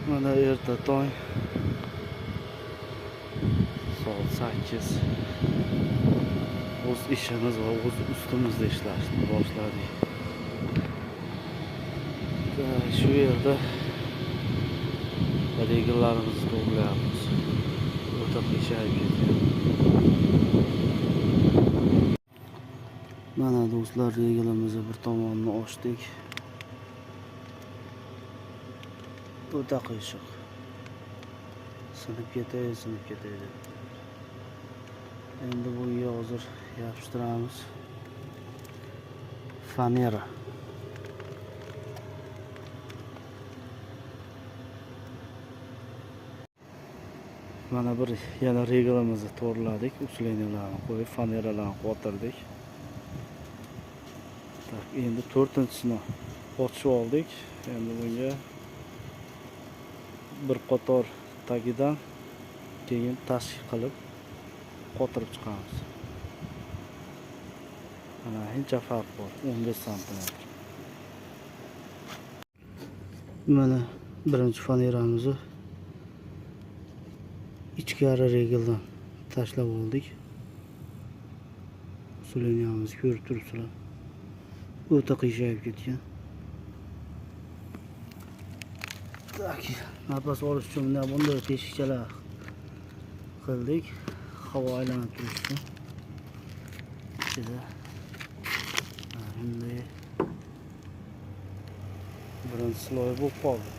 Mana erta tong soat 8. O'z ishimiz va o'z ustimizda ishlashni boshladik. Shu yerda regellarimizni to'g'rilayapmiz. O'ta qiyshayib ketgan. Mana do'stlar, regelimizni bir tomonini ochdik. O'ta qiyshiq. Sinib ketaydi. Endi bunga hozir yopishtiramiz. Fanera. Mana bir yana reglamizni to'g'riladik. Uskunalarni qo'yib, faneralarni qotirdik. Tak, endi 4-sini ochib oldik. Endi bunga bir qator tagidan keyin tashqi qilib qotirib chiqamiz. Mana hincha farq bor, 15 sm. Mana birinchi faneramizni ichkari regeldan tashlab oldik. Usuliniyamizni ko'rib turibsizlar. O'ta qiyshayib ketgan. Tak, nafas olish uchun bunday teshikchalar qildik. Havo aylanib turishi uchun. Ichida endi birinchi sloy bo'lib qoldi.